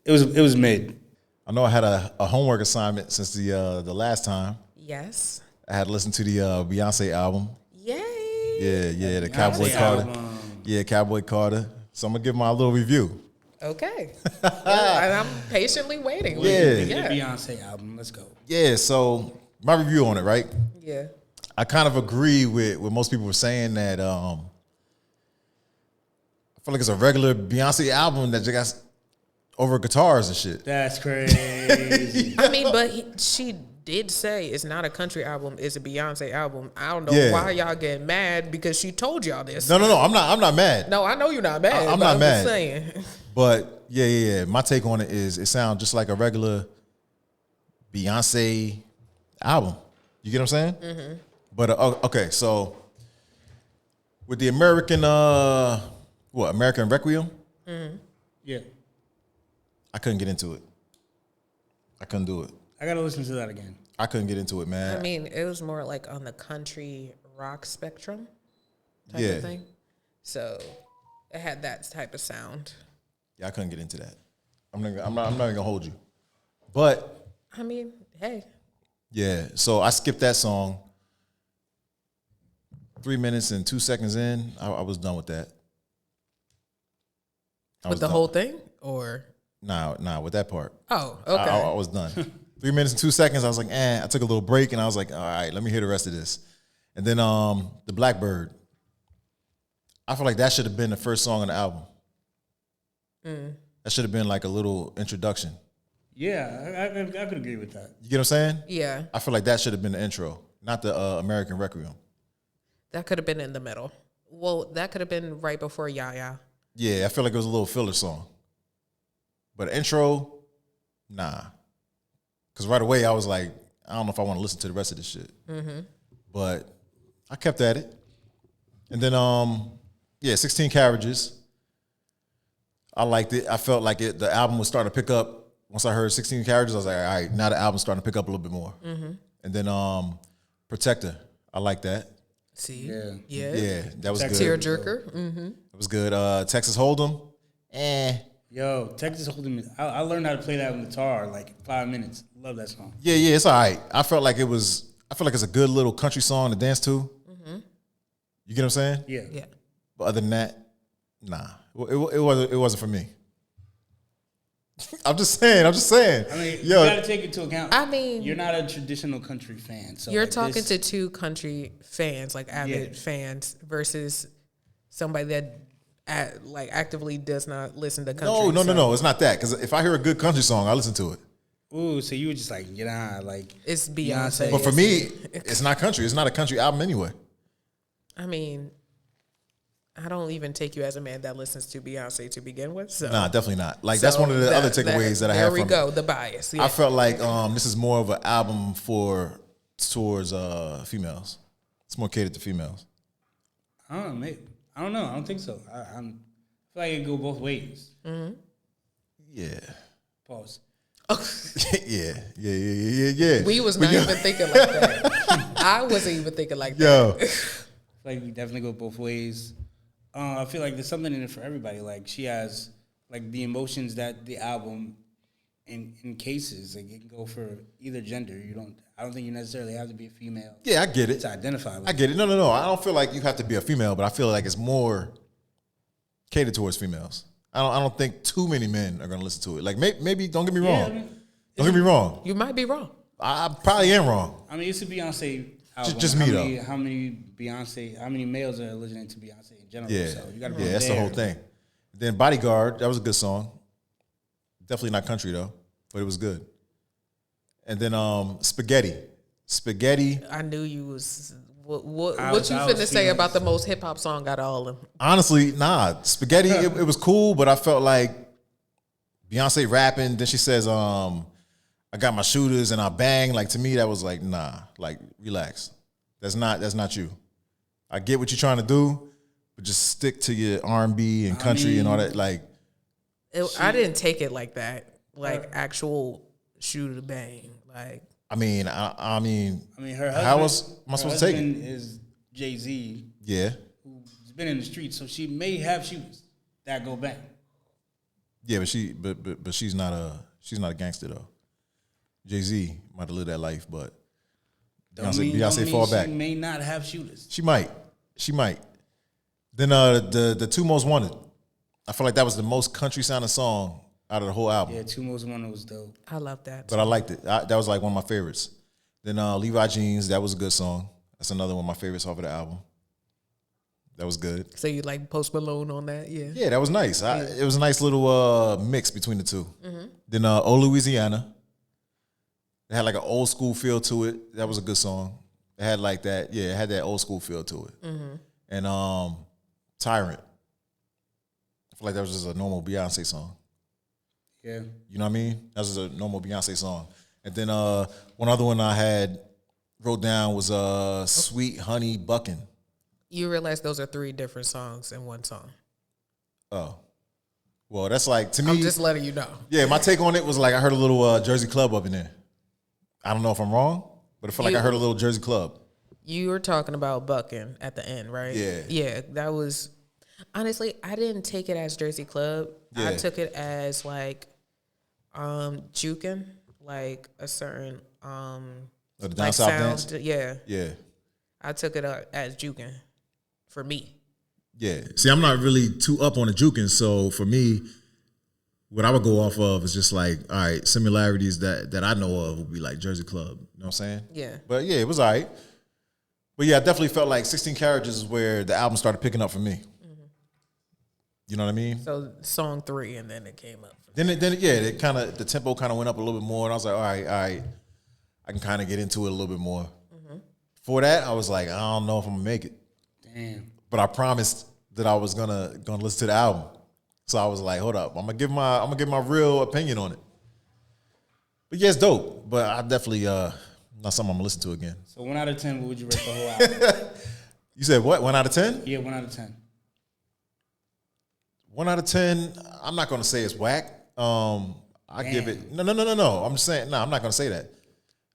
It was mid. I know I had a homework assignment since the last time. Yes. I had to listen to the Beyonce album. Yay. Yeah, the Cowboy Carter. Yeah, Cowboy Carter. So I'm gonna give my little review. Okay. And I'm patiently waiting. Yeah. Beyonce album. Let's go. Yeah, so my review on it, right? Yeah. I kind of agree with what most people were saying that I feel like it's a regular Beyonce album that just got over guitars and shit. That's crazy. I mean, but she did say it's not a country album, it's a Beyonce album. I don't know why y'all getting mad because she told y'all this. No, I'm not mad. No, I know you're not mad. I'm not mad. Just saying. But yeah. My take on it is it sounds just like a regular Beyonce album. You get what I'm saying? Mm-hmm. But okay, so with the American American Requiem? Mm-hmm. Yeah. I couldn't get into it. I couldn't do it. I gotta listen to that again. I couldn't get into it, man. I mean, it was more like on the country rock spectrum type of thing. So it had that type of sound. Yeah, I couldn't get into that. I'm not even gonna hold you. But I mean, hey. Yeah, so I skipped that song. 3 minutes and 2 seconds in, I was done with that. With the whole thing? Or? Nah, with that part. Oh, okay. I was done. 3 minutes and 2 seconds, I was like, I took a little break and I was like, all right, let me hear the rest of this. And then the Blackbird. I feel like that should have been the first song on the album. That should have been like a little introduction. Yeah, I could agree with that. You get what I'm saying? Yeah. I feel like that should have been the intro, not the American Requiem. That could have been in the middle. Well, that could have been right before Yaya. Yeah, I feel like it was a little filler song. But intro, nah. Because right away I was like, I don't know if I want to listen to the rest of this shit. Mm-hmm. But I kept at it. And then, 16 Carriages. I liked it. I felt like the album was starting to pick up. Once I heard 16 Carriages, I was like, all right, now the album's starting to pick up a little bit more. Mm-hmm. And then Protector. I like that. See? Yeah, that was good. Tearjerker. Mm-hmm. It was good. Texas Hold'em. Yo, Texas Hold'em. I learned how to play that on guitar like 5 minutes. Love that song. Yeah, it's all right. I feel like it's a good little country song to dance to. Mm-hmm. You get what I'm saying? Yeah. But other than that, nah. It wasn't for me. I'm just saying. I mean, you got to take into account. I mean, you're not a traditional country fan. So you're like talking to two country fans, like avid fans, versus somebody that actively does not listen to country. No. It's not that. Because if I hear a good country song, I listen to it. Ooh, so you were just like, like it's Beyonce. But for me, it's not country. It's not a country album anyway. I mean, I don't even take you as a man that listens to Beyonce to begin with. So. Nah, definitely not. Like that's one of the other takeaways that I have from it. There we go, the bias. Yeah. I felt like this is more of an album towards females. It's more catered to females. I don't know, mate. I don't know. I don't think so. I feel like it go both ways. Mm-hmm. Yeah. Pause. Yeah. We was not even thinking like that. I wasn't even thinking like that. Yo. I feel like we definitely go both ways. I feel like there's something in it for everybody. Like she has like the emotions that the album in cases, like it can go for either gender. I don't think you necessarily have to be a female. Yeah, I get it. To identify with. I get it. No. I don't feel like you have to be a female, but I feel like it's more catered towards females. I don't think too many men are gonna listen to it. Like maybe don't get me wrong. Don't get me wrong. You might be wrong. I probably am wrong. I mean, it's a Beyonce album. Just me though. How many males are listening to Beyonce in general? Yeah, so you gotta that's the whole thing. Then Bodyguard, that was a good song. Definitely not country though, but it was good. And then Spaghetti. I knew you was what you finna say about the most hip hop song out of all of them. Honestly, nah. Spaghetti, it was cool, but I felt like Beyonce rapping. Then she says, I got my shooters and I bang. Like to me, that was like, nah. Like relax. That's not you. I get what you're trying to do, but just stick to your R&B and country and all that. Like, I didn't take it like that. Like actual shooter bang. Like. I mean, her husband, how am I supposed to take it? Is Jay-Z. Yeah. Who's been in the streets, so she may have shooters that go bang. Yeah, but she's not a gangster though. Jay-Z might have lived that life, but Beyonce fall back. She may not have shooters. She might. Then the Two Most Wanted. I feel like that was the most country sounding song out of the whole album. Yeah, Two Most Wanted was dope. I love that. But I liked it. That was like one of my favorites. Then Levi Jeans, that was a good song. That's another one of my favorites off of the album. That was good. So you like Post Malone on that? Yeah. Yeah, that was nice. It was a nice little mix between the two. Mm-hmm. Then Oh Louisiana. It had like an old school feel to it. That was a good song. It had like that. Yeah, it had that old school feel to it. Mm-hmm. And Tyrant. I feel like that was just a normal Beyonce song. Yeah. You know what I mean? That was just a normal Beyonce song. And then one other one I had wrote down was Sweet Honey Buckin'. You realize those are 3 different songs in one song. Oh. Well, that's like, to me. I'm just letting you know. Yeah, my take on it was like I heard a little Jersey Club up in there. I don't know if I'm wrong, but I feel like I heard a little Jersey Club. You were talking about Buckin' at the end, right? Yeah. Yeah, that was... Honestly, I didn't take it as Jersey Club. Yeah. I took it as like jukin', like a certain The down like south sound. dance? Yeah. Yeah. I took it as jukin' for me. Yeah. See, I'm not really too up on the juking, so for me, what I would go off of is just like, all right, similarities that I know of would be like Jersey Club. You know what I'm saying? Yeah. But yeah, it was all right. But yeah, I definitely felt like 16 Carriages is where the album started picking up for me. You know what I mean? So song 3, and then it came up. Then the tempo kind of went up a little bit more, and I was like, all right, I can kind of get into it a little bit more. Mm-hmm. For that, I was like, I don't know if I'm gonna make it. Damn. But I promised that I was gonna listen to the album, so I was like, hold up, I'm gonna give my real opinion on it. But yeah, it's dope. But I definitely not something I'm gonna listen to again. So 1 out of 10, what would you rate the whole album? You said what? 1 out of 10? Yeah, 1 out of 10. 1 out of 10, I'm not going to say it's whack. I give it, no. I'm just saying, I'm not going to say that.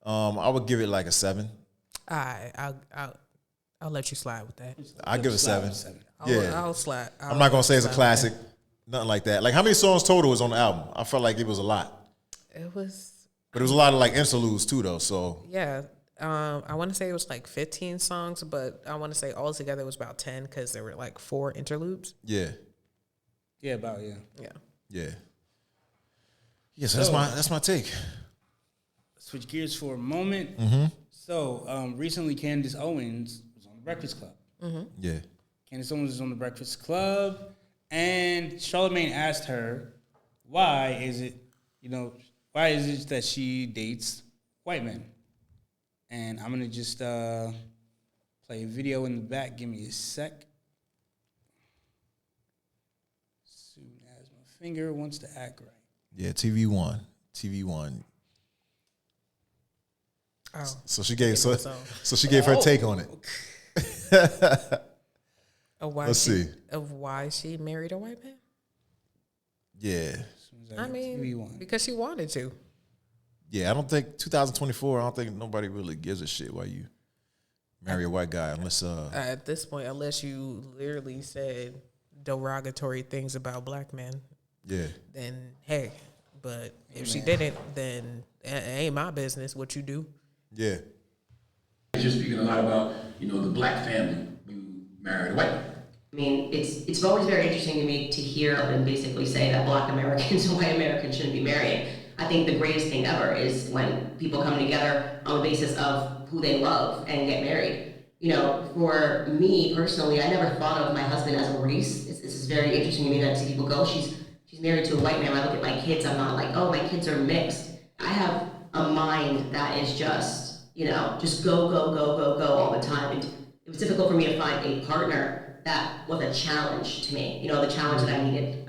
I would give it like a 7. I'll let you slide with that. I'll give it a 7. I'll slide. I'm not going to say it's a classic, nothing like that. Like, how many songs total is on the album? I felt like it was a lot. It was. But it was a lot of like interludes too, though, so. Yeah. I want to say it was like 15 songs, but I want to say altogether it was about 10 because there were like 4 interludes. Yeah. Yeah, about, yeah. Yeah. Yeah. Yeah, so that's my take. Switch gears for a moment. Mm-hmm. So, recently Candace Owens was on The Breakfast Club. Mm-hmm. Yeah. Candace Owens was on The Breakfast Club, and Charlamagne asked her, why is it that she dates white men? And I'm going to just play a video in the back. Give me a sec. Finger wants to act right. Yeah, TV1. Oh. So she gave she gave her take on it. Let's see. Of why she married a white man? Yeah. I mean, TV1. Because she wanted to. Yeah, I don't think 2024. I don't think nobody really gives a shit why you marry a white guy unless at this point, unless you literally said derogatory things about black men. Yeah. Then hey, but if she didn't, then it ain't my business what you do. Yeah. You're speaking a lot about, the black family when you married a white man. I mean, it's always very interesting to me to hear them basically say that black Americans and white Americans shouldn't be marrying. I think the greatest thing ever is when people come together on the basis of who they love and get married. For me personally, I never thought of my husband as a race. This is very interesting to me that I see people go, she's married to a white man. When I look at my kids, I'm not like, oh, my kids are mixed. I have a mind that is just go all the time. And it was difficult for me to find a partner that was a challenge to me, the challenge that I needed.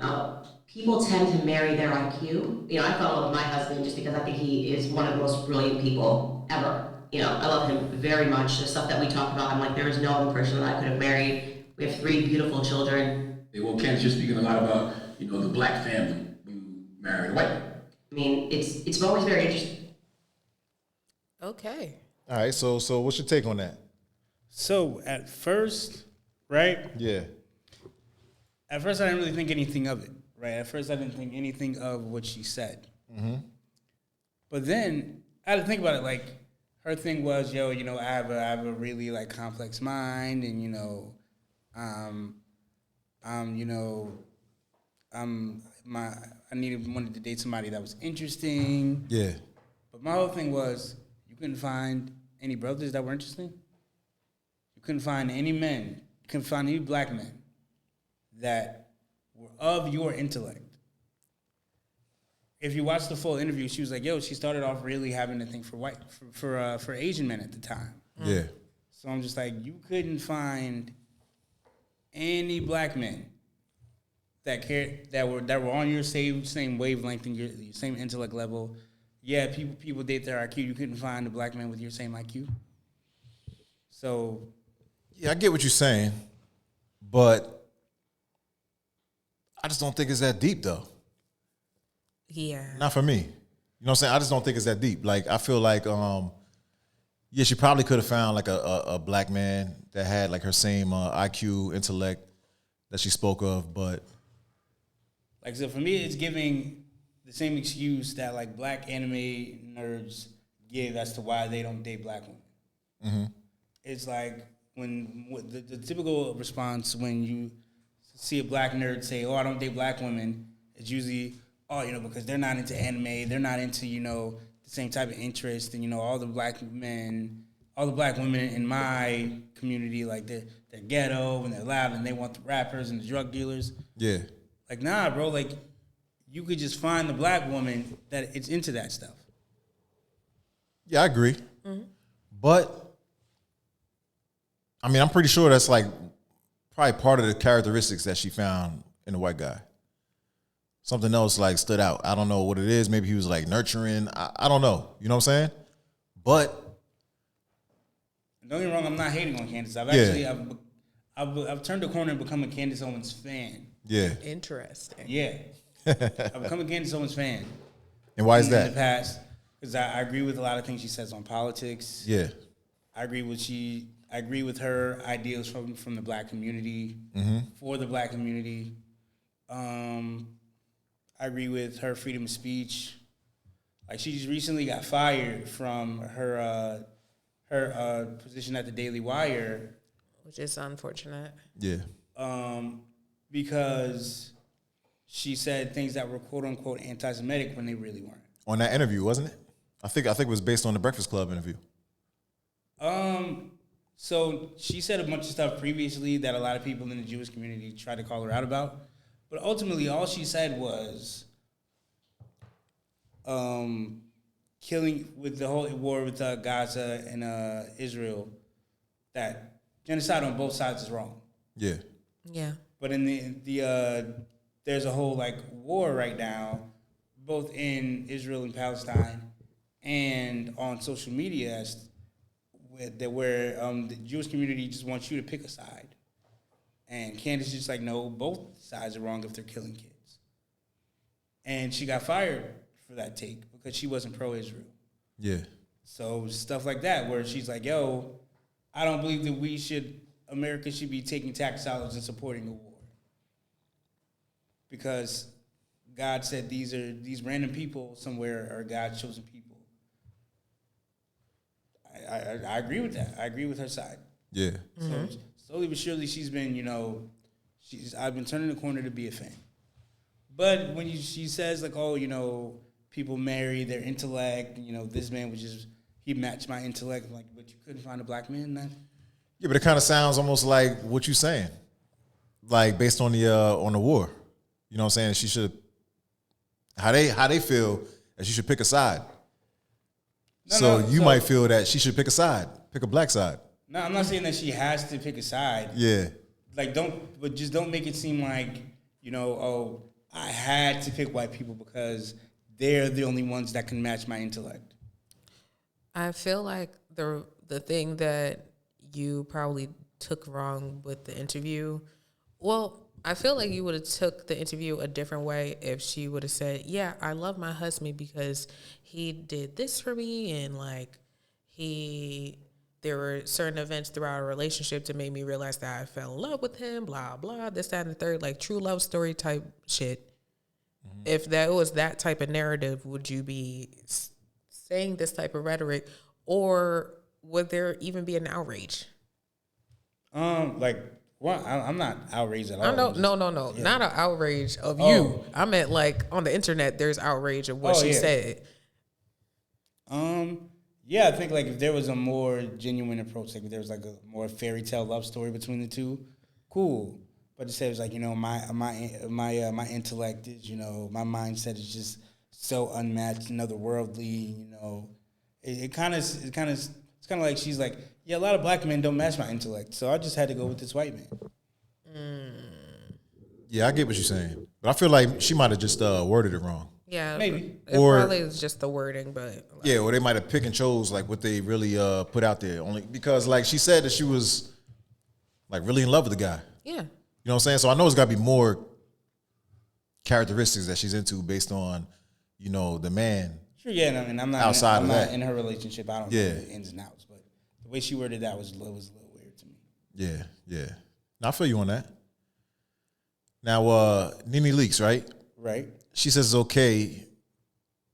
People tend to marry their IQ. I fell in love with my husband just because I think he is one of the most brilliant people ever. I love him very much. The stuff that we talk about, I'm like, there is no other person that I could have married. We have 3 beautiful children. Well, Candace, you're speaking a lot about, the black family when you married a white man. I mean, it's always very interesting. Okay. All right, so what's your take on that? So at first, right? Yeah. At first, I didn't really think anything of it, right? At first, I didn't think anything of what she said. But then I had to think about it. Like, her thing was, yo, you know, I have a really like complex mind, and you know, you know, I wanted to date somebody that was interesting. Yeah. But my whole thing was, you couldn't find any brothers that were interesting. You couldn't find any men. You couldn't find any black men that were of your intellect. If you watch the full interview, she was like, yo, she started off really having a thing for Asian men at the time. Yeah. So I'm just like, you couldn't find any black men that were on your same wavelength and your same intellect level. Yeah, people date their IQ. You couldn't find a black man with your same IQ. So Yeah, I get what you're saying, but I just don't think it's that deep though. Yeah. Not for me. You know what I'm saying? I just don't think it's that deep. Like, I feel like, yeah, she probably could have found like a black man that had like her same IQ, intellect that she spoke of, but like, so for me, it's giving the same excuse that like black anime nerds give as to why they don't date black women. It's like when the typical response when you see a black nerd say, "Oh, I don't date black women," it's usually, "Oh, you know, because they're not into anime, they're not into, you know, the same type of interest, and you know, all the black women in my community, like they're ghetto and they're loud and they want the rappers and the drug dealers." yeah. Like, nah, bro. Like, you could just find the black woman that it's into that stuff. Yeah, I agree. But, I mean, I'm pretty sure that's like probably part of the characteristics that she found in the white guy. Something else like stood out. I don't know what it is. Maybe he was like nurturing. I don't know. You know what I'm saying? But Don't get me wrong. I'm not hating on Candace. I've turned the corner and become a Candace Owens fan. yeah. Interesting. Yeah, I've become a Candace Owens fan. And why is in the that? past, because I agree with a lot of things she says on politics. Yeah. I agree with her ideals from the black community, for the black community. I agree with her freedom of speech. Like, she just recently got fired from her position at the Daily Wire, Which is unfortunate. Yeah. because she said things that were quote unquote anti-Semitic when they really weren't. On that interview, wasn't it? I think it was based on the Breakfast Club interview. So she said a bunch of stuff previously that a lot of people in the Jewish community tried to call her out about. But ultimately, all she said was killing with the whole war with Gaza and Israel, that genocide on both sides is wrong. Yeah. Yeah. But in the there's a whole like war right now, both in Israel and Palestine, and on social media, where the Jewish community just wants you to pick a side, and Candace is just like, no, both sides are wrong if they're killing kids, and she got fired for that take because she wasn't pro-Israel. Yeah. So stuff like that, where she's like, yo, I don't believe that America should be taking tax dollars and supporting a war. Because God said these random people somewhere are God's chosen people. I agree with that. I agree with her side. Yeah. So slowly but surely she's been, I've been turning the corner to be a fan. But when she says like, oh, people marry their intellect, this man he matched my intellect, like, but you couldn't find a black man then? Yeah, but it kind of sounds almost like what you're saying, like based on the war. You know what I'm saying? She should, how they feel that she should pick a side. You might feel that she should pick a side, pick a black side. No, I'm not saying that she has to pick a side. Yeah. Like, don't make it seem like, I had to pick white people because they're the only ones that can match my intellect. I feel like the thing that you probably took wrong with the interview, well, I feel like you would have took the interview a different way if she would have said, yeah, I love my husband because he did this for me, and like there were certain events throughout our relationship that made me realize that I fell in love with him, blah, blah, this, that, and the third, like true love story type shit. If that was that type of narrative, would you be saying this type of rhetoric, or would there even be an outrage? Like, well, I'm not outraged at all. No, not an outrage of you. I meant like on the internet, there's outrage of what she said. Yeah, I think like if there was a more genuine approach, like if there was like a more fairy tale love story between the two, cool. But it says like, you know, my intellect is, you know, my mindset is just so unmatched and otherworldly, you know. It's kind of like she's like, yeah, a lot of black men don't match my intellect, so I just had to go with this white man. Yeah, I get what you're saying, but I feel like she might have just worded it wrong. Yeah, maybe. It probably is just the wording, but like, yeah, or they might have picked and chose like what they really put out there. Only because like she said that she was like really in love with the guy. Yeah, you know what I'm saying. So I know it's got to be more characteristics that she's into based on, you know, the man. Sure, yeah, and I mean, I'm not in her relationship. I don't know the ins and outs, but the way she worded that was a little weird to me. Yeah. Now I feel you on that. Now, Nene Leakes, right? Right. She says it's okay.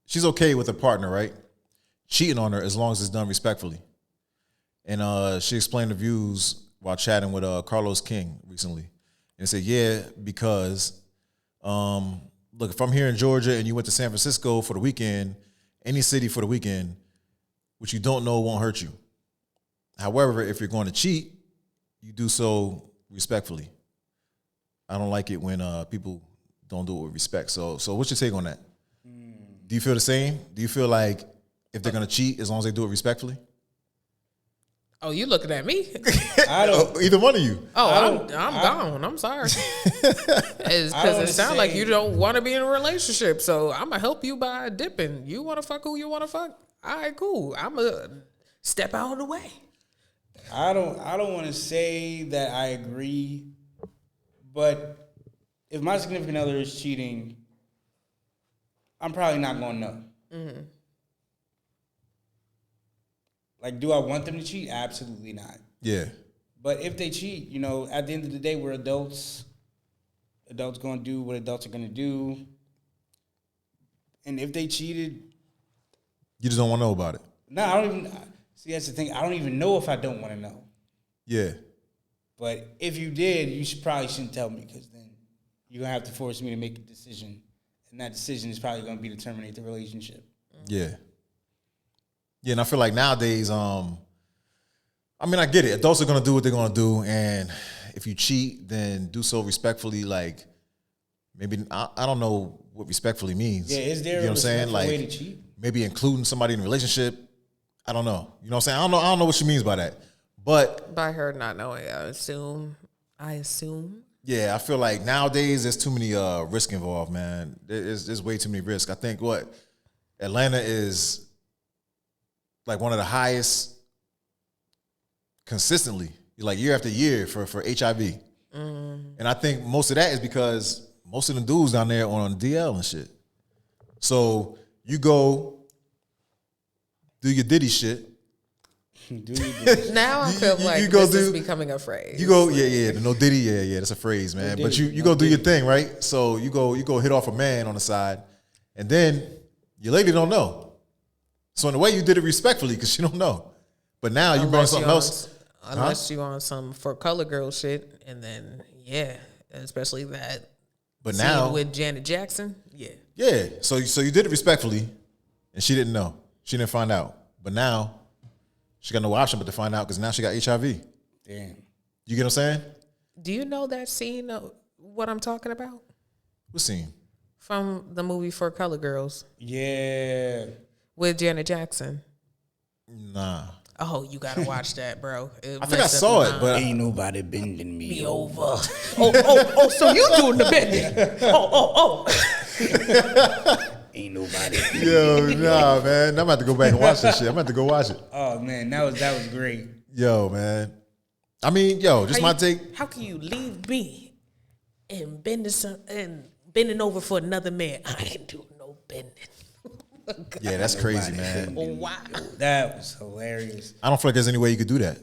She's okay with her partner, right? Cheating on her as long as it's done respectfully. And she explained the views while chatting with Carlos King recently. And said, yeah, because, look, if I'm here in Georgia and you went to San Francisco for the weekend, any city for the weekend, which you don't know won't hurt you. However, if you're going to cheat, you do so respectfully. I don't like it when people don't do it with respect. So what's your take on that? Do you feel the same? Do you feel like if they're gonna cheat, as long as they do it respectfully? Oh, you looking at me? I don't. Either one of you. Oh, I'm gone. I'm sorry. Because it sounds like you don't want to be in a relationship. So I'm gonna help you by dipping. You want to fuck who you want to fuck? All right, cool. I'm gonna step out of the way. I don't want to say that I agree, but if my significant other is cheating, I'm probably not going to know. Mm-hmm. Like, do I want them to cheat? Absolutely not. Yeah. But if they cheat, you know, at the end of the day, we're adults. Adults going to do what adults are going to do. And if they cheated... You just don't want to know about it. No, I don't even... See, that's the thing. I don't even know if I don't want to know. Yeah. But if you did, you probably shouldn't tell me, because then you're going to have to force me to make a decision. And that decision is probably going to be to terminate the relationship. Yeah. Yeah, and I feel like nowadays, I mean, I get it. Adults are going to do what they're going to do. And if you cheat, then do so respectfully. Like, maybe, I don't know what respectfully means. Yeah, is there you know a what I'm saying? Like, way to cheat? Maybe including somebody in a relationship. I don't know. You know what I'm saying? I don't know what she means by that. But by her not knowing, I assume. Yeah, I feel like nowadays there's too many risk involved, man. There's way too many risks. I think Atlanta is like one of the highest consistently, like year after year for HIV. And I think most of that is because most of the dudes down there are on DL and shit. So you go do your Diddy shit. Now I feel like you go this is becoming a phrase. You go, the no Diddy, yeah, that's a phrase, man. No but you go do your thing, right? So you go hit off a man on the side, and then your lady don't know. So in a way, you did it respectfully because she don't know. But now you brought something else. Unless you on some for color girl shit, and then especially that. But now with Janet Jackson, yeah. So you did it respectfully, and she didn't know. She didn't find out. But now she got no option but to find out because now she got HIV. Damn. You get what I'm saying? Do you know that scene of what I'm talking about? What scene? From the movie For Color Girls. Yeah. With Janet Jackson. Nah. Oh, you gotta watch that, bro. I think I saw it, but ain't nobody bending me over. So you doing the bending? Oh. Ain't nobody. Yo, nah, man. I'm about to go back and watch that shit. I'm about to go watch it. Oh man, that was great. Yo, man. I mean, just my take. How can you leave me and bending over for another man? I ain't do no bending. Yeah, that's crazy, man. Oh, wow. That was hilarious. I don't feel like there's any way you could do that.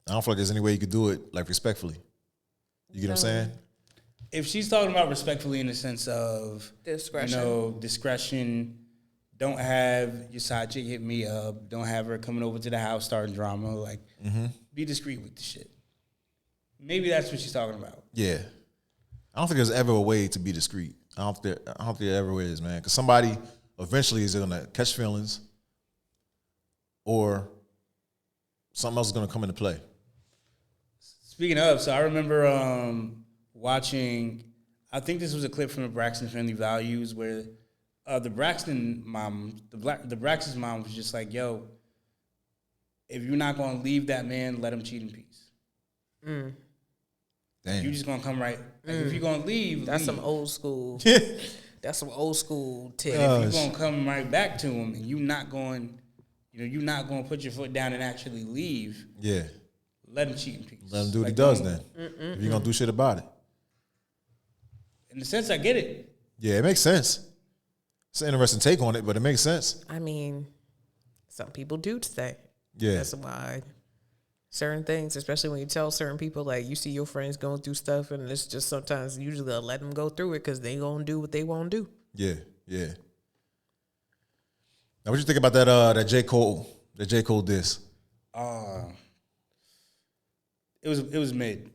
I don't feel like there's any way you could do it like respectfully. You get what I'm saying? if she's talking about respectfully in the sense of Discretion. Discretion, don't have your side chick hit me up, don't have her coming over to the house starting drama, like be discreet with the shit. Maybe that's what she's talking about. Yeah. I don't think there's ever a way to be discreet. I don't think there ever is, man. Because somebody eventually is going to catch feelings or something else is going to come into play. Speaking of, so I remember watching, I think this was a clip from the Braxton Family Values where the Braxton's mom was just like, yo, if you're not going to leave that man, let him cheat in peace. Damn. You're just going to come right. Like, if you're going to leave, That's leave. some old school. That's some old school tip. If you're going to come right back to him and you're not going to put your foot down and actually leave, Yeah. let him cheat in peace. Let him do what he does then. If you're going to do shit about it. In a sense, I get it. Yeah, it makes sense. It's an interesting take on it, but it makes sense. I mean, some people do stay. Yeah. That's why certain things, especially when you tell certain people, like you see your friends going through stuff, and it's just sometimes usually let them go through it because they gonna do what they want to do. Yeah, yeah. Now, what you think about that J. Cole diss? It was mid.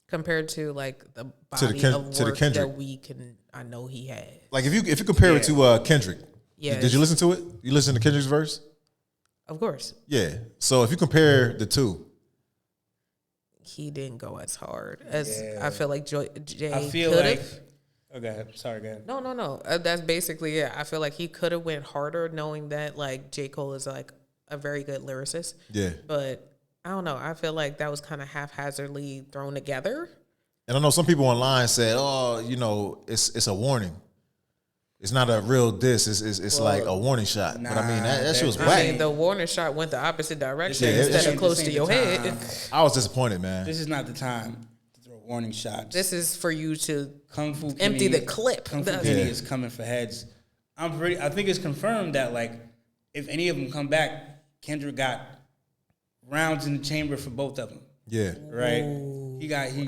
Compared to like the To the body Ken- of to the work Kendrick. that I know he had. Like if you compare it to Kendrick, Yeah, did you listen to it? You listen to Kendrick's verse? Of course, Yeah. So if you compare the two, he didn't go as hard as Yeah. I feel like Jay I feel could like. have. Oh, go ahead. Sorry, go ahead. No. That's basically it. I feel like he could have went harder, knowing that like J. Cole is like a very good lyricist. yeah. But I don't know. I feel like that was kind of haphazardly thrown together. And I know some people online said, "Oh, it's a warning. It's not a real diss. It's like a warning shot." But I mean, that shit was that- whack. I mean, the warning shot went the opposite direction Yeah, instead this of close to ain't your the head. time. I was disappointed, man. This is not the time to throw warning shots. This is for you to Kung Fu Kenny, empty the clip. Kung Fu That's- Kenny Yeah. is coming for heads. I think it's confirmed that like if any of them come back, Kendrick got rounds in the chamber for both of them. Yeah. Right?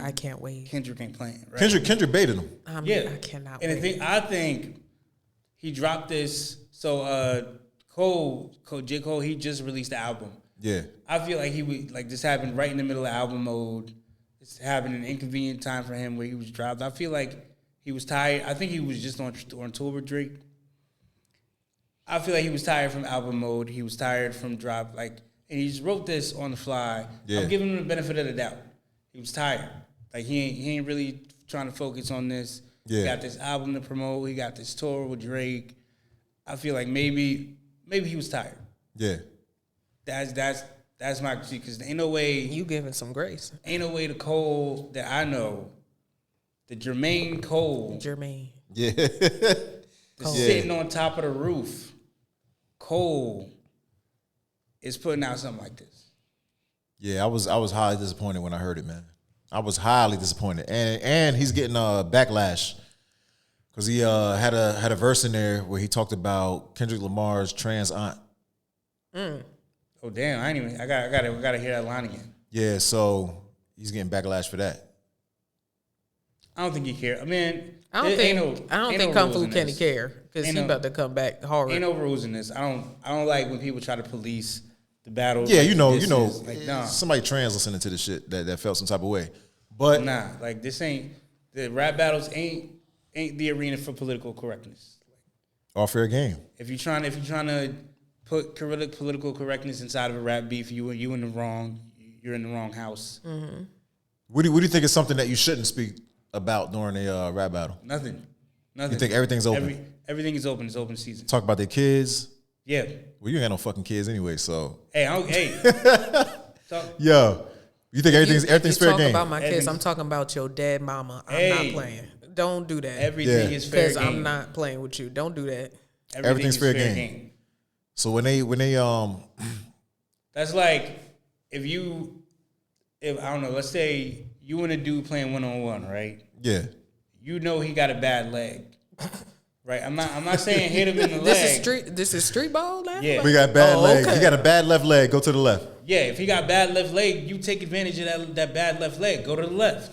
I can't wait. Kendrick ain't playing. Right? Kendrick baited him. Yeah, I cannot and wait. I think he dropped this. So J. Cole, he just released the album. Yeah. I feel like he would like this happened right in the middle of album mode. This happened an inconvenient time for him where he was dropped. I feel like he was tired. I think he was just on tour with Drake. I feel like he was tired from album mode. He was tired from drop. Like, and he just wrote this on the fly. Yeah. I'm giving him the benefit of the doubt. He was tired. Like he ain't really trying to focus on this. Yeah. He got this album to promote. He got this tour with Drake. I feel like maybe he was tired. Yeah. That's my critique because ain't no way You giving some grace, the Cole that I know, the Jermaine Cole, Jermaine. Yeah. that's sitting on top of the roof. Cole is putting out something like this. Yeah, I was highly disappointed when I heard it, man. I was highly disappointed, and he's getting backlash because he had a verse in there where he talked about Kendrick Lamar's trans aunt. Oh damn! I gotta hear that line again. Yeah, so he's getting backlash for that. I don't think he care. I mean, I don't think Kung Fu rules in Kenny this. care because he about to come back hard. Ain't no rules in this. I don't like when people try to police the battle. Yeah, like, you know, like, nah, somebody trans listening to this shit that felt some type of way, but nah, like this ain't the rap battles ain't the arena for political correctness. all fair game. If you're trying to put political correctness inside of a rap beef, you're in the wrong. You're in the wrong house. What do you think is something that you shouldn't speak about during a rap battle? Nothing. You think everything's open? Everything is open. It's open season. Talk about their kids. Yeah. Well, you ain't got no fucking kids anyway, so Hey. Talk, yeah. You think everything's fair talk game? about my kids. Everything's- I'm talking about your dead mama. I'm Hey. not playing. Don't do that. everything Yeah. is fair Because game. I'm not playing with you. Don't do that. Everything's is fair game. So when they That's like if I don't know, let's say you and a dude playing 1-on-1, right? yeah. You know he got a bad leg. Right? I'm not saying hit him in the leg. This is street ball now? Yeah. We got bad leg. okay. You got a bad left leg. Go to the left. Yeah, if he got bad left leg, you take advantage of that bad left leg. Go to the left.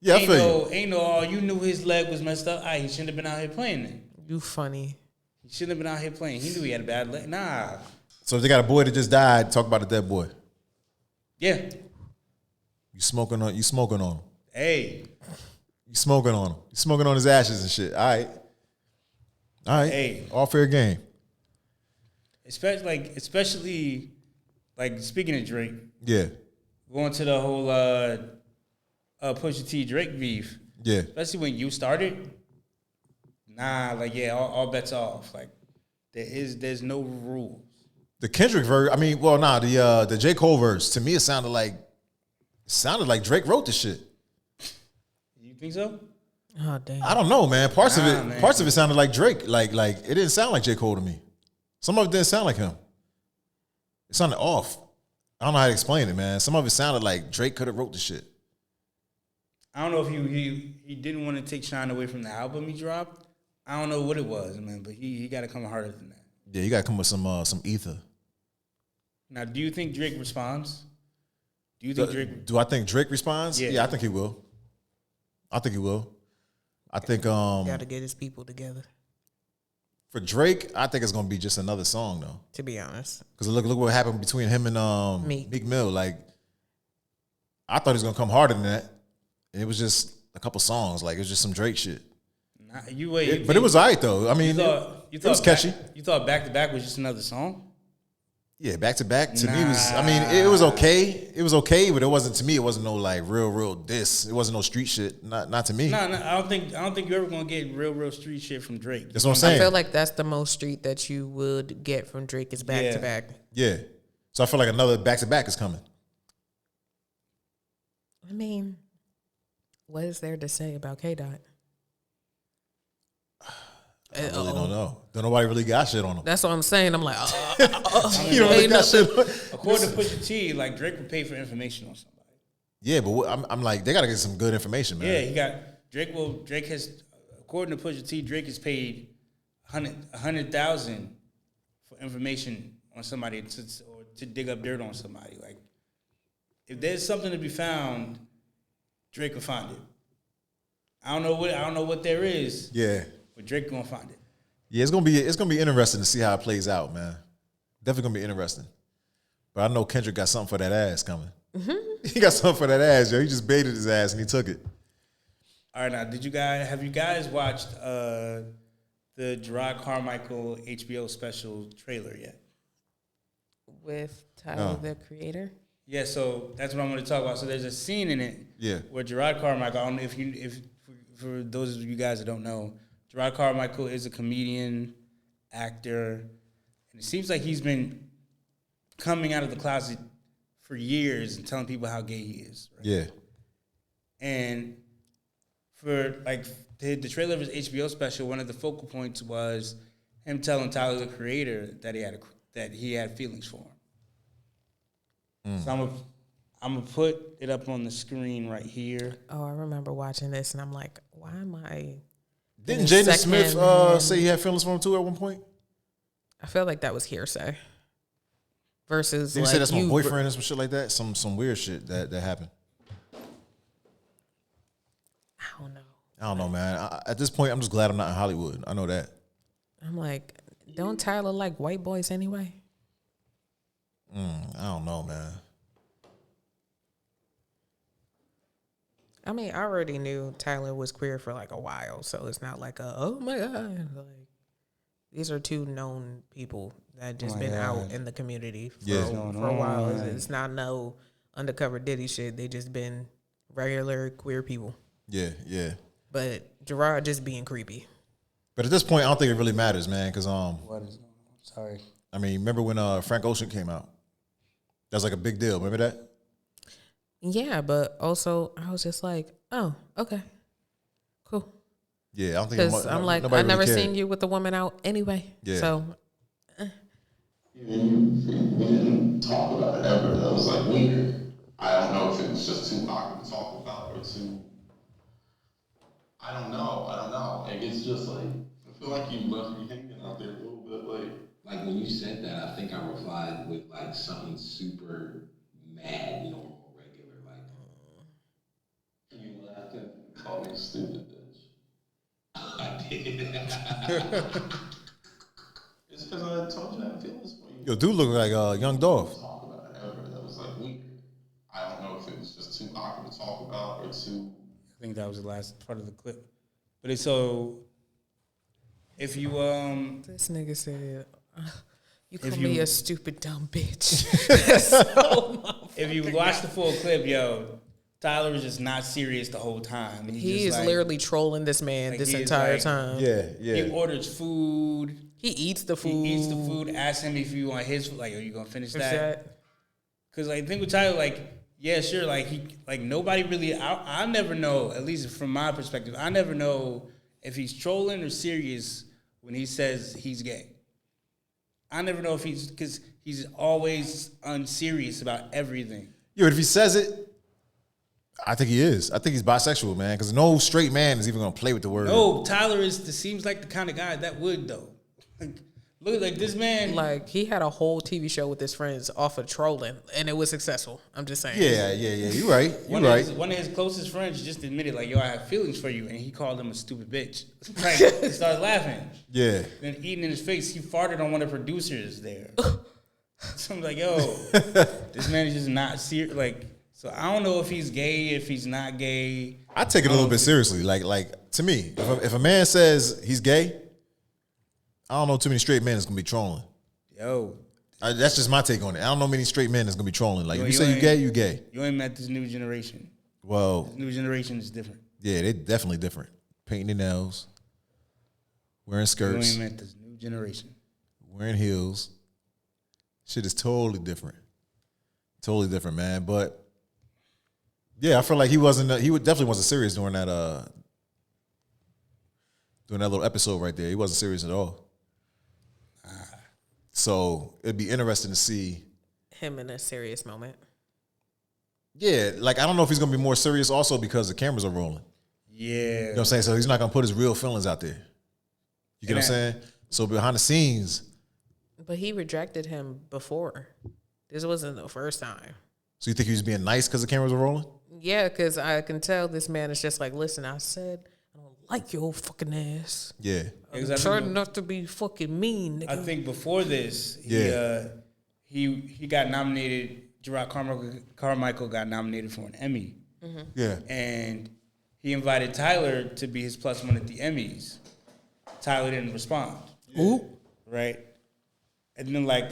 Yeah, I feel you. Ain't no, oh, you knew his leg was messed up. He shouldn't have been out here playing then. You funny. He shouldn't have been out here playing. He knew he had a bad leg. Nah. So if they got a boy that just died, talk about a dead boy. Yeah. You smoking on him. Hey. You smoking on him. You smoking on his ashes and shit. All right. Hey. All fair game. Especially speaking of Drake. Yeah. Going to the whole Pusha T Drake beef. Yeah. Especially when you started. Nah, all bets off. Like there's no rules. The Kendrick verse, the J. Cole verse, to me it sounded like Drake wrote the shit. You think so? Oh damn. I don't know, man. Parts of it sounded like Drake. Like it didn't sound like J. Cole to me. Some of it didn't sound like him. It sounded off. I don't know how to explain it, man. Some of it sounded like Drake could have wrote the shit. I don't know if he didn't want to take shine away from the album he dropped. I don't know what it was, man, but he got to come harder than that. Yeah, you got to come with some ether. Now, do you think Drake responds? Do I think Drake responds? Yeah, I think he will. I think got to get his people together. For Drake, I think it's gonna be just another song though. To be honest, because look what happened between him and Meek Mill. Like, I thought he was gonna come harder than that, and it was just a couple songs. Like, it was just some Drake shit. Nah, but it was alright though. I mean, it was catchy. You thought Back to Back was just another song? Yeah, Back to Back to me was. I mean, it was okay. It was okay, but it wasn't to me. It wasn't no like real diss. It wasn't no street shit. Not to me. No, I don't think you're ever gonna get real street shit from Drake. That's what I'm saying. I feel like that's the most street that you would get from Drake is Back to Back. Yeah, so I feel like another Back to Back is coming. I mean, what is there to say about K Dot? I really don't know. Don't nobody really got shit on him. That's what I'm saying. I'm like, you don't really got shit. According to Pusha T, like Drake would pay for information on somebody. Yeah, but I'm like, they gotta get some good information, man. Yeah, he got Drake has, according to Pusha T, Drake has paid $100,000 for information on somebody to dig up dirt on somebody. Like, if there's something to be found, Drake will find it. I don't know what there is. Yeah. But Drake gonna find it. Yeah, it's gonna be interesting to see how it plays out, man. Definitely gonna be interesting. But I know Kendrick got something for that ass coming. Mm-hmm. He got something for that ass, yo. He just baited his ass and he took it. All right, now have you guys watched the Gerard Carmichael HBO special trailer yet? With Tyler, the Creator? Yeah, so that's what I'm going to talk about. So there's a scene in it where Gerard Carmichael, I don't know if for those of you guys that don't know, Gerard Carmichael is a comedian, actor, and it seems like he's been coming out of the closet for years and telling people how gay he is. Right? Yeah. And for the trailer of his HBO special, one of the focal points was him telling Tyler, the Creator, that he had feelings for him. So I'm gonna put it up on the screen right here. Oh, I remember watching this, and I'm like, why am I? Didn't Jaden Smith say he had feelings for him too at one point? I feel like that was hearsay. Versus, did he say that's my boyfriend or some shit like that? Some weird shit that happened. I don't know, man. At this point, I'm just glad I'm not in Hollywood. I know that. I'm like, don't Tyler like white boys anyway? I don't know, man. I mean, I already knew Tyler was queer for like a while, so it's not like oh my God. Like, these are two known people that just been out in the community for a while. It's not no undercover Diddy shit. They just been regular queer people. Yeah, yeah. But Gerard just being creepy. But at this point, I don't think it really matters, man, because What is? Sorry. I mean, remember when Frank Ocean came out? That was like a big deal. Remember that? Yeah, but also I was just like, oh, okay, cool. Yeah, I don't think because I'm like, I never really seen you with a woman out anyway. Yeah. So. We didn't talk about it ever. That was like weird. I don't know if it was just too awkward to talk about or too. I don't know. Like, it's just like, I feel like you left me hanging out there a little bit. Like when you said that, I think I replied with like something super mad, normal, regular, like. You laughed at me a stupid bitch. I did. It's because I told you I had feelings for you. Yo, dude look like Young Dolph. Talk about it ever. That was like weird. I don't know if it was just too awkward to talk about or too. I think that was the last part of the clip. But it's so. If you This nigga said, "You call If me you- a stupid dumb bitch." That's so if you watch the full clip, yo, Tyler was just not serious the whole time. he just is literally trolling this man like, this he is entire like- time. Yeah, He orders food. He eats the food. He eats the food. Asks him if you want his. Like, are you gonna finish Finish that? Because like, think with Tyler, like, yeah, sure, like nobody really. I never know. At least from my perspective, I never know if he's trolling or serious when he says he's gay. I never know if because he's always unserious about everything. Yeah, but if he says it, I think he is. I think he's bisexual, man. Because no straight man is even gonna play with the word. No, Tyler seems like the kind of guy that would though. Like, look, like this man. Like, he had a whole TV show with his friends off of trolling, and it was successful. I'm just saying. Yeah. You're right. You're One right. of his closest friends just admitted, like, yo, I have feelings for you, and he called him a stupid bitch. Like, he started laughing. Yeah. Then eating in his face, he farted on one of the producers there. So I'm like, yo, this man is just not serious. Like, so I don't know if he's gay, if he's not gay. I take it a little bit seriously. Like to me, if a man says he's gay, I don't know too many straight men that's gonna be trolling. Yo, That's just my take on it. I don't know many straight men that's gonna be trolling. Like, Yo, if you you say you ain't- gay, you gay. you ain't met this new generation. Well, This new generation is different. yeah, they definitely different. Painting their nails, wearing You skirts, ain't met this new generation. wearing heels. Shit is totally different. Totally different, man. But yeah, I feel like he definitely wasn't serious during that little episode right there. He wasn't serious at all. So it'd be interesting to see. Him in a serious moment. Yeah, like, I don't know if he's gonna be more serious also because the cameras are rolling. Yeah. You know what I'm saying? So he's not gonna put his real feelings out there. You get what I'm saying? So behind the scenes, But he rejected him before. This wasn't the first time. so you think he was being nice because the cameras were rolling? Yeah, because I can tell this man is just like, listen, I said I don't like your fucking ass. Yeah. Because I'm I trying think- not to be fucking mean, nigga. I think before this, he got nominated. Gerard Carmichael got nominated for an Emmy, Yeah. and he invited Tyler to be his plus one at the Emmys. Tyler didn't respond. Ooh. Right, and then like,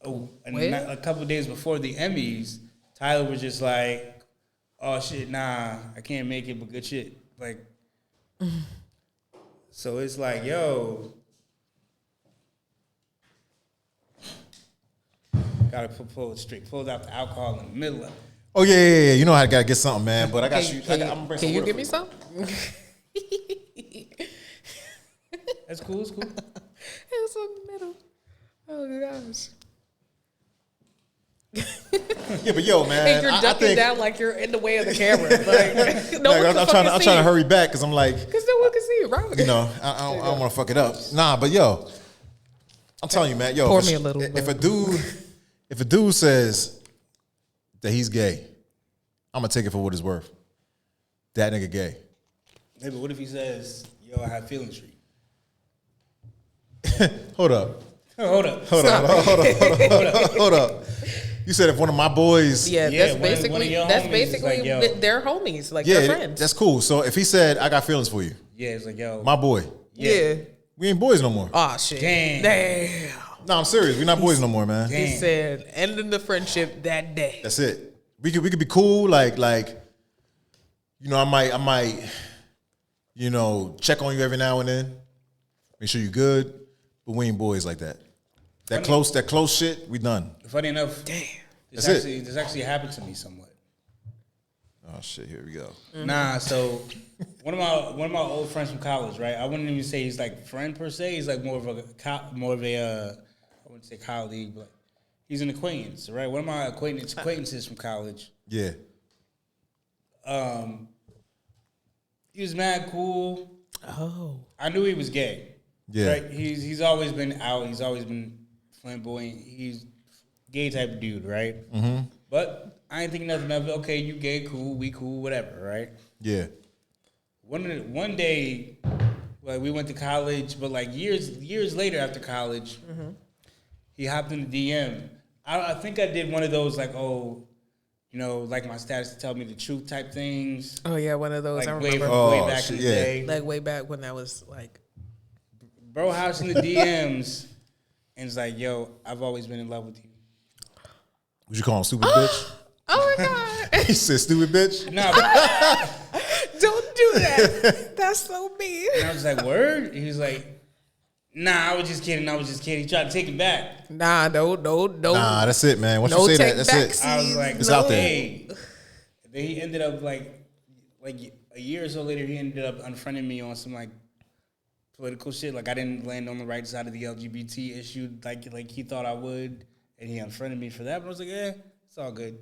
a couple of days before the Emmys, Tyler was just like, "Oh shit, nah, I can't make it, but good shit." Like, so it's like, yo. Gotta pull it straight. Pulled out the alcohol in the middle of it. Oh yeah. You know I gotta get something, man. But I got you. I'm gonna bring Can some you water give for me some? That's cool. It's cool. It's in the middle. Oh gosh. Yeah, but yo, man, And you're I ducking think, down like you're in the way of the camera. Like, no like, one can I'm trying to hurry back because I'm like, Because no one can see it, right? you know, I don't want to fuck it up. Nah, but yo, I'm telling you, man, yo, Pour me a little if bit. a dude says that he's gay, I'm gonna take it for what it's worth. That nigga gay. Hey, but what if he says, "Yo, I have feelings for you"? Hold up. Hold up. Hold up. You said if one of my boys, Yeah, Yeah, that's one of basically your that's homies is basically like, yo. they're homies, like yeah, they're friends. that's cool. So if he said I got feelings for you, Yeah, it's like, yo, my boy, yeah. we ain't boys no more. Oh shit. Damn. No, I'm serious. We're not boys no more, man. He said ending the friendship that day. That's it. We could be cool, like you know, I might, you know, check on you every now and then, make sure you're good, but we ain't boys like that. That close shit, we done. Funny enough, That's it. this actually happened to me somewhat. Oh shit, here we go. Nah, so one of my old friends from college, right? I wouldn't even say he's like friend per se. He's like more of a I wouldn't say colleague, but he's an acquaintance, right? One of my acquaintances from college. Yeah. He was mad cool. Oh. I knew he was gay. Yeah. Right? He's always been out. He's always been flamboyant. He's gay type of dude, right? Mm-hmm. But I ain't think nothing of it. Okay, you gay, cool, we cool, whatever, right? Yeah. one day, like we went to college, but like years later after college, he hopped in the DM. I think I did one of those like, oh, you know, like my status to tell me the truth type things. Oh yeah, one of those. Like I way remember. back in the day. Like way back when that was like. Bro house in the DMs, and it's like, yo, I've always been in love with you. Would you call him stupid bitch? Oh my god! He said stupid bitch. No, Don't do that. That's so mean. and I was like, word? He was like, nah, I was just kidding. He tried to take it back. Nah, don't. Nah, that's it, man. Once No you say take that, that's it. backs. I was like, It's out there. hey. Then he ended up like a year or so later, he ended up unfriending me on some like political shit. Like I didn't land on the right side of the LGBT issue like he thought I would, and he unfriended me for that. But I was like, yeah, it's all good.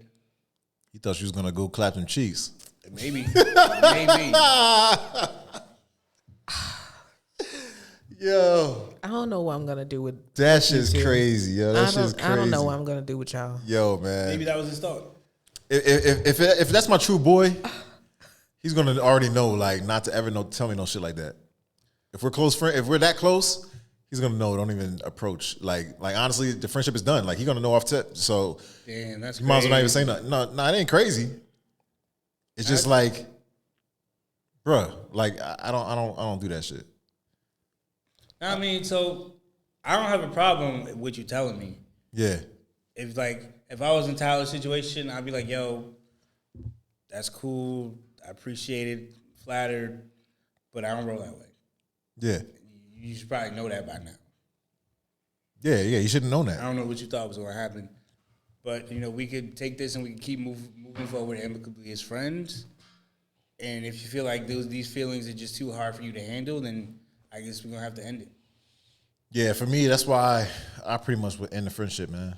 He thought you was gonna go clap them cheeks. Maybe. Yo, I don't know what I'm gonna do with that shit's crazy, yo. That shit's crazy. I don't know what I'm gonna do with y'all. Yo, man. Maybe that was his thought. If that's my true boy, he's gonna already know, like, not to ever tell me no shit like that. If we're close friends, if we're that close, he's gonna know. Don't even approach. Like honestly, the friendship is done. Like, he gonna know off tip. So Damn, that's you might as well not even crazy. say nothing. No, it ain't crazy. It's just like, bruh, like I don't do that shit. I mean, so I don't have a problem with you telling me. Yeah. If I was in Tyler's situation, I'd be like, yo, that's cool. I appreciate it, flattered, but I don't roll that way. Yeah. You should probably know that by now. Yeah, you should have known I that. don't know what you thought was going to happen. But, you know, we could take this and we can keep moving forward amicably as friends. And if you feel like these feelings are just too hard for you to handle, then I guess we're going to have to end it. Yeah, for me, that's why I pretty much would end the friendship, man.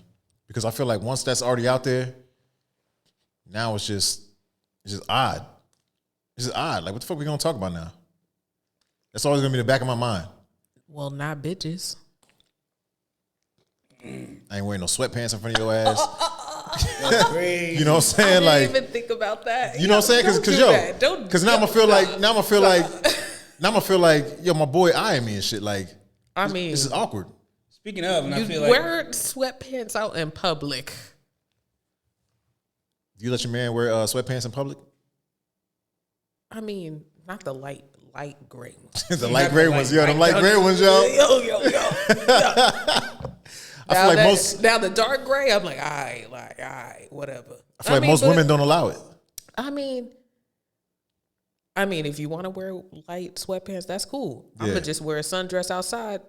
Because I feel like once that's already out there, now it's just odd. It's just odd. Like, what the fuck we gonna talk about now? That's always gonna be in the back of my mind. Well, not bitches. I ain't wearing no sweatpants in front of your ass. That's crazy. You know what I'm saying? I Like, didn't even think about that. you know what I'm saying? Because now I'm gonna feel like yo, my boy eyeing me and shit. Like, I mean, this is awkward. Speaking of, and I you feel like wear sweatpants out in public. Do you let your man wear sweatpants in public? I mean, not the light gray ones. The light gray ones, yo. The light gray ones, yo. Yo. I feel like most. Now the dark gray, I'm like, all right, whatever. I feel like most women don't allow it. I mean, if you want to wear light sweatpants, that's cool. I'm Yeah. gonna just wear a sundress outside,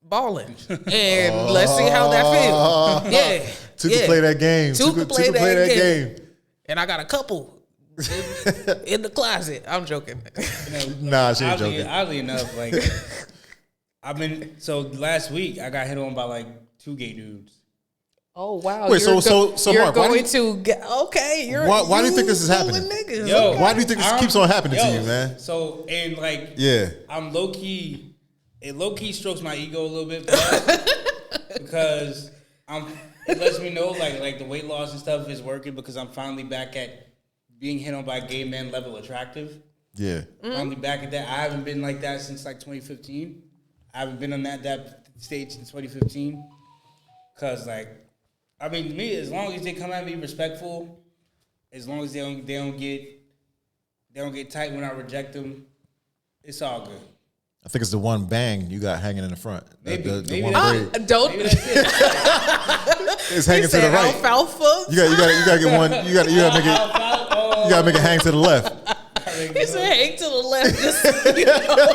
balling, and let's see how that feels. Yeah, Two can play that game. Two can play that game. game. And I got a couple in the closet. I'm joking. Nah, she ain't joking. Oddly enough, like so last week I got hit on by like 2 gay dudes. Oh wow! Wait, so you're Mark, why do going to okay. You're why do you think this is fooling happening? Niggas, Yo, okay. Why do you think this keeps on happening to you, man? So and like Yeah. I'm low key. It low key strokes my ego a little bit because it lets me know like the weight loss and stuff is working because I'm finally back at being hit on by gay men level attractive. Yeah. Finally back at that. I haven't been like that since like 2015. I haven't been on that stage since 2015. Cause like, I mean, to me, as long as they come at me respectful, as long as they don't get tight when I reject them, it's all good. I think it's the one bang you got hanging in the front. Maybe one that's- braid. Don't. Maybe that's it. It's hanging to the right. Alfalfa. You gotta get one. You gotta make it. You gotta make it hang to the left. He said, "Hang to the left." Just so you know.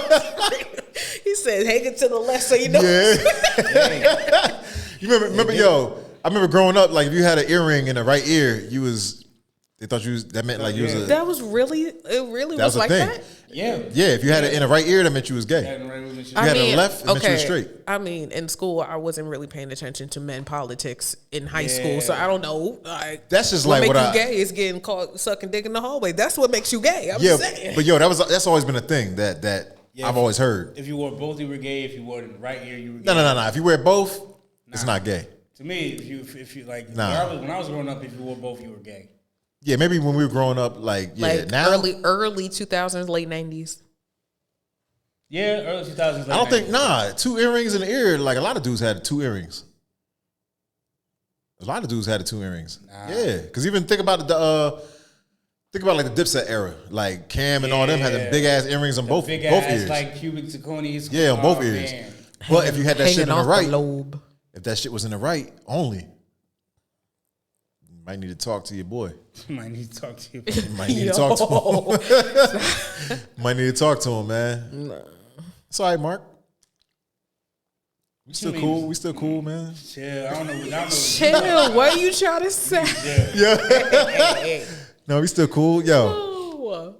He said, "Hang it to the left," so you know. Yeah. You remember, yo? I remember growing up. Like, if you had an earring in the right ear, they thought you was. That meant like you was a. That was really. It really That was was a like thing. that. Yeah. Yeah, if you had it in the right ear, that meant you was gay. You had it left, it meant you was straight. I mean, in school, I wasn't really paying attention to men politics in high school, so I don't know. Like, That's just what like makes what you gay is getting caught sucking dick in the hallway. That's what makes you gay. I'm Yeah, just saying. but yo, that's always been a thing that I've always heard. If you wore both, you were gay. If you wore it in the right ear, you were gay. No. If you wear both, it's not gay. To me, if you like, Nah. when I was growing up, if you wore both, you were gay. Yeah, maybe when we were growing up, like now early 2000s, late 90s. Yeah, early 2000s. I don't think 2 earrings in the ear. Like a lot of dudes had 2 earrings. A lot of dudes had the 2 earrings. Yeah, because even think about like the Dipset era, like Cam and all them had the big ass earrings on both ears, like cubic zirconias. Yeah, on both ears. Man. But if you had that shit in the right, lobe. if that shit was in the right only, you might need to talk to your boy. Might need to talk to you. Might need to talk to him. Might need to talk to him, man. Nah. It's all right, Mark. We still cool. We still cool, man. Chill. I don't know. Chill. What are you trying to say? Yeah. No, we still cool. Yo. Oh.